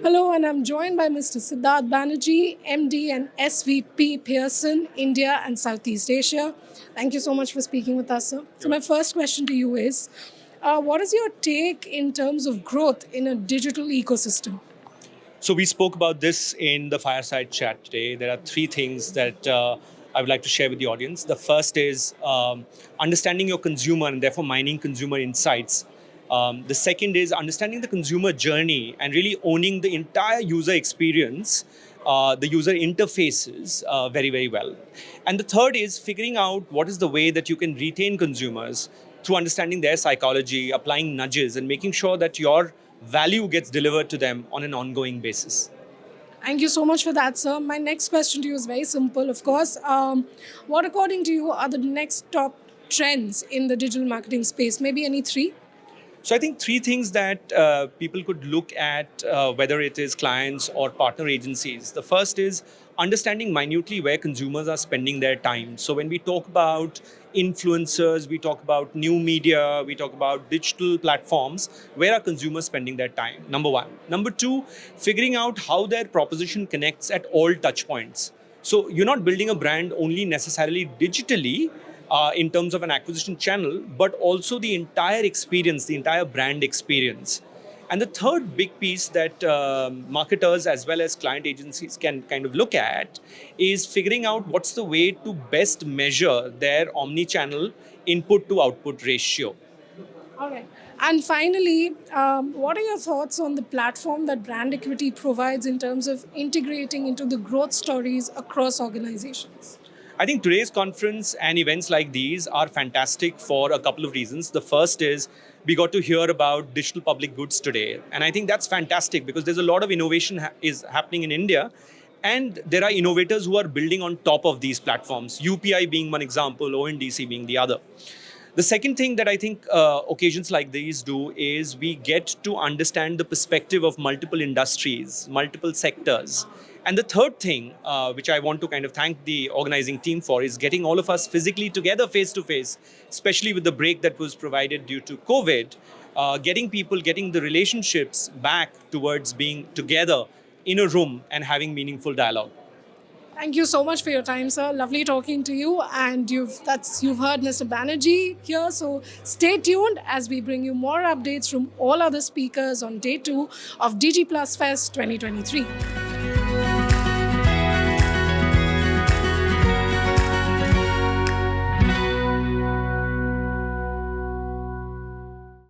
Hello, and I'm joined by Mr. Siddharth Banerjee, MD and SVP Pearson, India and Southeast Asia. Thank you so much for speaking with us, sir. So, my first question to you is what is your take in terms of growth in a digital ecosystem? So we spoke about this in the fireside chat today. There are three things that I would like to share with the audience. The first is understanding your consumer and therefore mining consumer insights. The second is understanding the consumer journey and really owning the entire user experience, the user interfaces very, very well. And the third is figuring out what is the way that you can retain consumers through understanding their psychology, applying nudges, and making sure that your value gets delivered to them on an ongoing basis. Thank you so much for that, sir. My next question to you is very simple, of course. What, according to you, are the next top trends in the digital marketing space? Maybe any three? So I think three things that people could look at, whether it is clients or partner agencies. The first is understanding minutely where consumers are spending their time. So when we talk about influencers, we talk about new media, we talk about digital platforms, where are consumers spending their time? Number one. Number two, figuring out how their proposition connects at all touch points. So you're not building a brand only necessarily digitally, in terms of an acquisition channel, but also the entire experience, the entire brand experience. And the third big piece that marketers as well as client agencies can kind of look at is figuring out what's the way to best measure their omni-channel input to output ratio. All right. And finally, what are your thoughts on the platform that brand equity provides in terms of integrating into the growth stories across organizations? I think today's conference and events like these are fantastic for a couple of reasons. The first is we got to hear about digital public goods today. And I think that's fantastic because there's a lot of innovation is happening in India. And there are innovators who are building on top of these platforms, UPI being one example, ONDC being the other. The second thing that I think occasions like these do is we get to understand the perspective of multiple industries, multiple sectors. And the third thing, which I want to kind of thank the organizing team for, is getting all of us physically together face to face, especially with the break that was provided due to COVID, getting the relationships back towards being together in a room and having meaningful dialogue. Thank you so much for your time, sir. Lovely talking to you. And you've heard Mr. Banerjee here. So stay tuned as we bring you more updates from all other speakers on day 2 of DG Plus Fest 2023.